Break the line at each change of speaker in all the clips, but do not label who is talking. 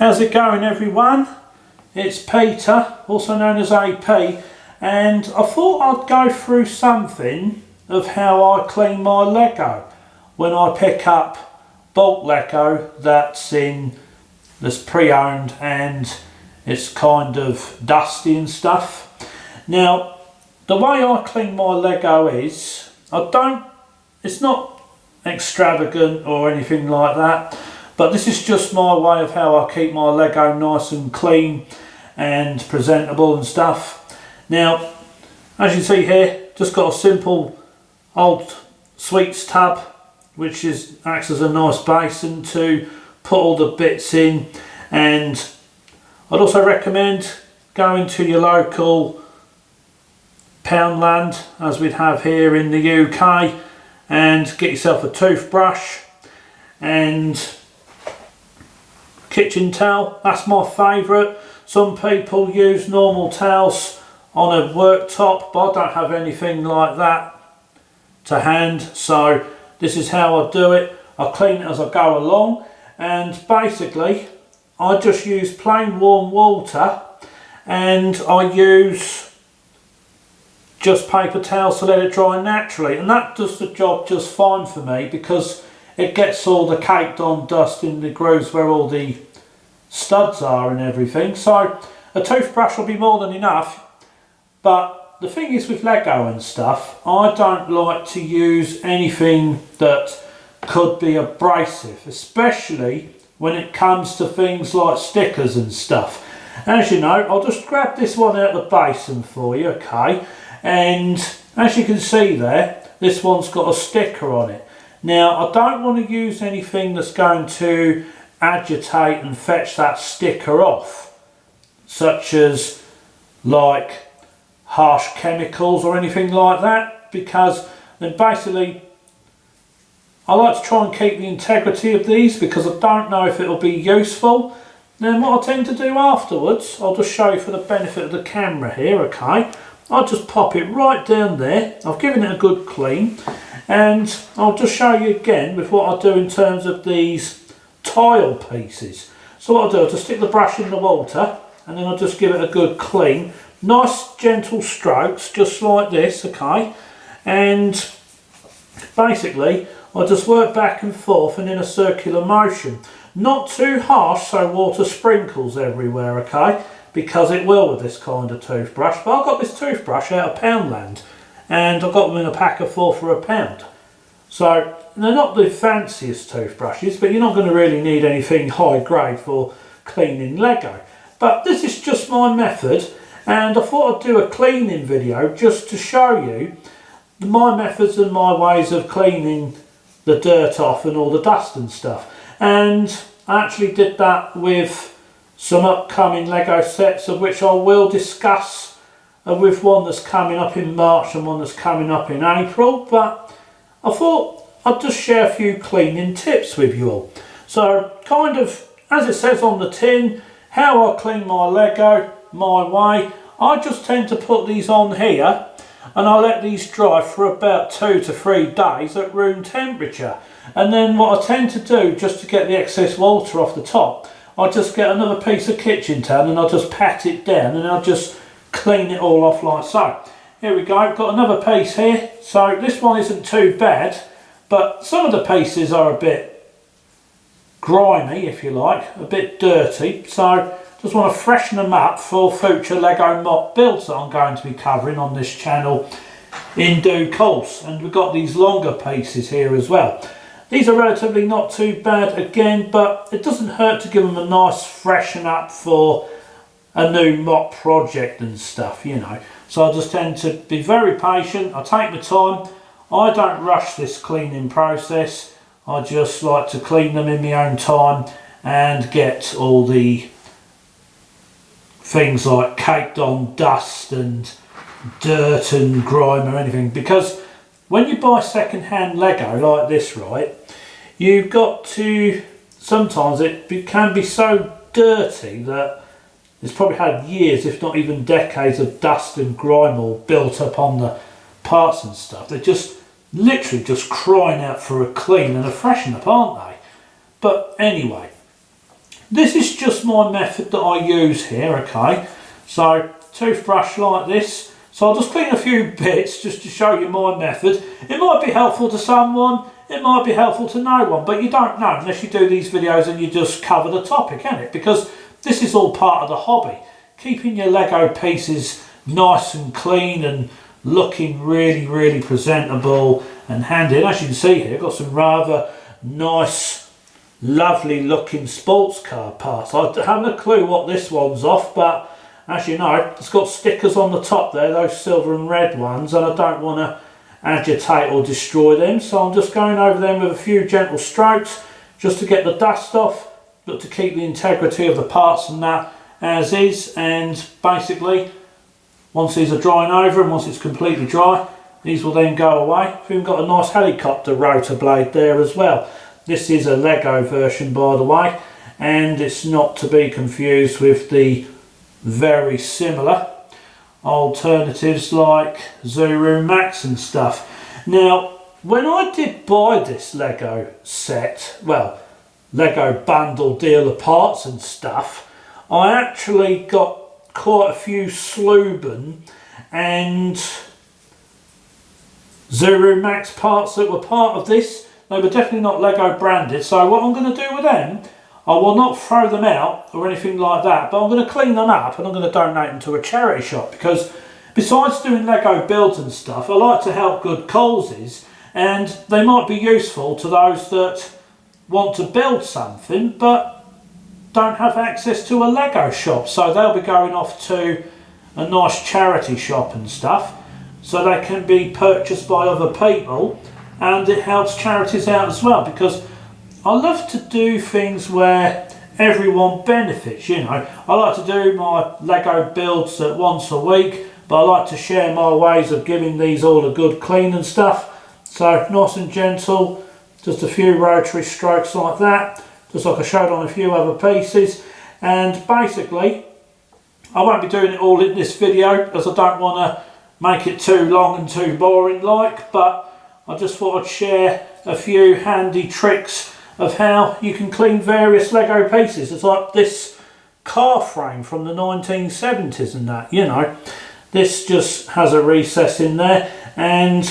How's it going, everyone? It's Peter, also known as AP, and I thought I'd go through something of how I clean my Lego when I pick up bulk Lego that's pre-owned and it's kind of dusty and stuff. Now, the way I clean my Lego is, it's not extravagant or anything like that, but this is just my way of how I keep my Lego nice and clean and presentable and stuff. Now, as you see here, just got a simple old sweets tub, which acts as a nice basin to put all the bits in. And I'd also recommend going to your local Poundland, as we'd have here in the UK, and get yourself a toothbrush and kitchen towel. That's my favourite. Some people use normal towels on a worktop, but I don't have anything like that to hand, so this is how I do it. I clean it as I go along, and basically I just use plain warm water, and I use just paper towels to let it dry naturally, and that does the job just fine for me because it gets all the caked on dust in the grooves where all the studs are and everything. So a toothbrush will be more than enough. But the thing is with Lego and stuff, I don't like to use anything that could be abrasive, especially when it comes to things like stickers and stuff. As you know, I'll just grab this one out of the basin for you, okay? And as you can see there, this one's got a sticker on it. Now, I don't want to use anything that's going to agitate and fetch that sticker off, such as like harsh chemicals or anything like that, because then basically I like to try and keep the integrity of these because I don't know if it'll be useful. Then what I tend to do afterwards, I'll just show you for the benefit of the camera here, okay? I'll just pop it right down there. I've given it a good clean, and I'll just show you again with what I do in terms of these tile pieces. So what I'll do, I'll just stick the brush in the water and then I'll just give it a good clean. Nice gentle strokes, just like this, okay? And basically I'll just work back and forth and in a circular motion. Not too harsh so water sprinkles everywhere, okay? Because it will with this kind of toothbrush. But I've got this toothbrush out of Poundland and I've got them in a pack of 4 for £1. So they're not the fanciest toothbrushes, but you're not going to really need anything high grade for cleaning Lego. But this is just my method, and I thought I'd do a cleaning video just to show you my methods and my ways of cleaning the dirt off and all the dust and stuff. And I actually did that with some upcoming Lego sets, of which I will discuss with one that's coming up in March and one that's coming up in April. But I thought I'd just share a few cleaning tips with you all. So kind of, as it says on the tin, how I clean my Lego, my way. I just tend to put these on here and I let these dry for about 2 to 3 days at room temperature. And then what I tend to do, just to get the excess water off the top, I just get another piece of kitchen towel and I'll just pat it down and I'll just clean it all off like so. Here we go, got another piece here. So this one isn't too bad, but some of the pieces are a bit grimy, if you like, a bit dirty. So just want to freshen them up for future Lego mop builds that I'm going to be covering on this channel in due course. And we've got these longer pieces here as well. These are relatively not too bad again, but it doesn't hurt to give them a nice freshen up for a new mop project and stuff, you know. So I just tend to be very patient. I take my time. I don't rush this cleaning process. I just like to clean them in my own time and get all the things like caked on dust and dirt and grime or anything, because when you buy second-hand Lego like this, right, you've got to, sometimes it can be so dirty that it's probably had years, if not even decades, of dust and grime all built up on the parts and stuff. They're just literally just crying out for a clean and a freshen up, aren't they? But anyway, This is just my method that I use here, okay? So, toothbrush like this. So I'll just clean a few bits just to show you my method. It might be helpful to someone, it might be helpful to no one, but you don't know unless you do these videos and you just cover the topic, isn't it? Because this is all part of the hobby. Keeping your Lego pieces nice and clean and looking really, really presentable and handy. And as you can see here, I've got some rather nice, lovely looking sports car parts. I haven't a clue what this one's off, but as you know, it's got stickers on the top there, those silver and red ones, and I don't want to agitate or destroy them, so I'm just going over them with a few gentle strokes just to get the dust off, but to keep the integrity of the parts and that as is. And basically, once these are drying over and once it's completely dry, these will then go away. We've even got a nice helicopter rotor blade there as well. This is a Lego version, by the way, and it's not to be confused with the very similar alternatives like Zuru Max and stuff. Now, when I did buy this Lego set, well, Lego bundle deal of parts and stuff, I actually got quite a few Sluben and Zuru Max parts that were part of this. They were definitely not Lego branded, so what I'm going to do with them, I will not throw them out or anything like that, but I'm going to clean them up and I'm going to donate them to a charity shop, because besides doing Lego builds and stuff, I like to help good causes, and they might be useful to those that want to build something but don't have access to a Lego shop. So they'll be going off to a nice charity shop and stuff, so they can be purchased by other people, and it helps charities out as well, because I love to do things where everyone benefits, you know. I like to do my Lego builds once a week, but I like to share my ways of giving these all a good clean and stuff. So nice and gentle, just a few rotary strokes like that, just like I showed on a few other pieces. And basically, I won't be doing it all in this video, as I don't want to make it too long and too boring like, but I just thought I'd share a few handy tricks of how you can clean various Lego pieces. It's like this car frame from the 1970s and that, you know. This just has a recess in there, and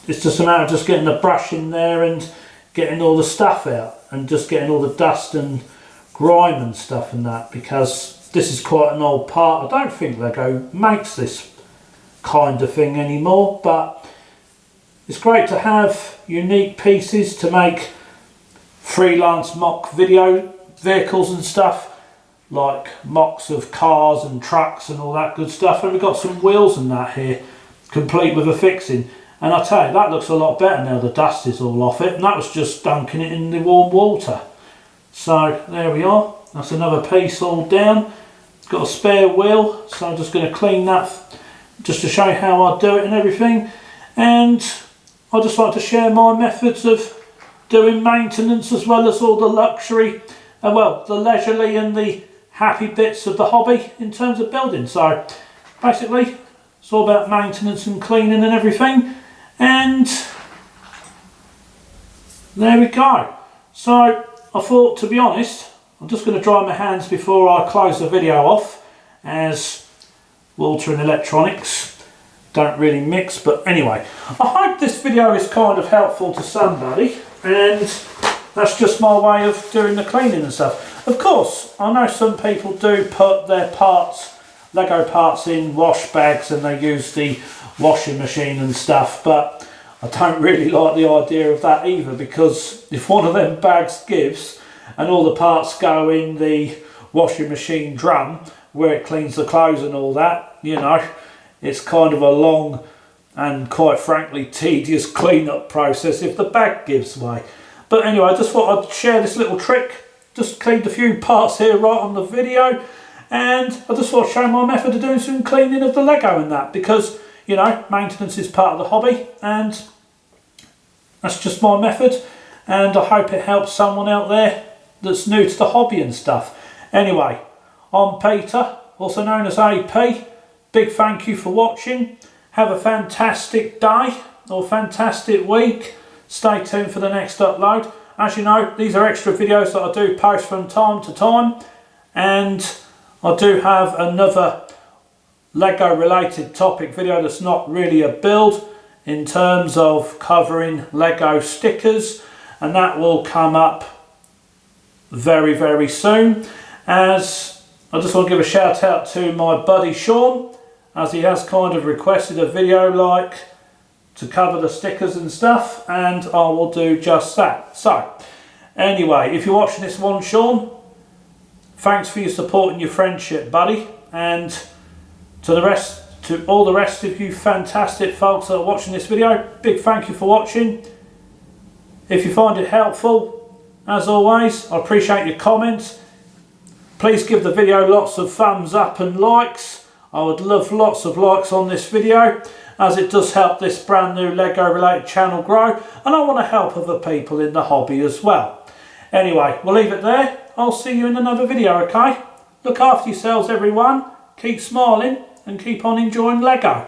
it's just a matter of just getting the brush in there and getting all the stuff out and just getting all the dust and grime and stuff and that, because this is quite an old part. I don't think Lego makes this kind of thing anymore, but it's great to have unique pieces to make freelance mock video vehicles and stuff, like mocks of cars and trucks and all that good stuff. And we've got some wheels and that here, complete with a fixing. And I tell you, that looks a lot better now the dust is all off it, and that was just dunking it in the warm water. So there we are, that's another piece all down. Got a spare wheel, so I'm just going to clean that just to show how I do it and everything. And I just like to share my methods of doing maintenance, as well as all the luxury, well, the leisurely and the happy bits of the hobby in terms of building. So basically, it's all about maintenance and cleaning and everything. And there we go. So I thought, to be honest, I'm just going to dry my hands before I close the video off, as water and electronics don't really mix. But anyway, I hope this video is kind of helpful to somebody, and that's just my way of doing the cleaning and stuff. Of course, I know some people do put their parts, Lego parts, in wash bags and they use the washing machine and stuff, but I don't really like the idea of that either, because if one of them bags gives and all the parts go in the washing machine drum where it cleans the clothes and all that, you know, it's kind of a long and quite frankly tedious clean-up process if the bag gives way. But anyway, I just thought I'd share this little trick. Just cleaned a few parts here right on the video, and I just thought I'd show my method of doing some cleaning of the Lego and that, because, you know, maintenance is part of the hobby, and that's just my method, and I hope it helps someone out there that's new to the hobby and stuff. Anyway, I'm Peter, also known as AP. Big thank you for watching. Have a fantastic day or fantastic week. Stay tuned for the next upload. as you know, these are extra videos that I do post from time to time, and I do have another Lego related topic video that's not really a build in terms of covering Lego stickers, and that will come up very, very soon. As I just want to give a shout out to my buddy Sean, as he has kind of requested a video like to cover the stickers and stuff, and I will do just that. So anyway, if you're watching this one, Sean, thanks for your support and your friendship, buddy, and to all the rest of you fantastic folks that are watching this video, big thank you for watching. If you find it helpful, as always, I appreciate your comments. Please give the video lots of thumbs up and likes. I would love lots of likes on this video, as it does help this brand new Lego related channel grow, and I want to help other people in the hobby as well. Anyway, we'll leave it there. I'll see you in another video, okay? Look after yourselves, everyone. Keep smiling and keep on enjoying Lego.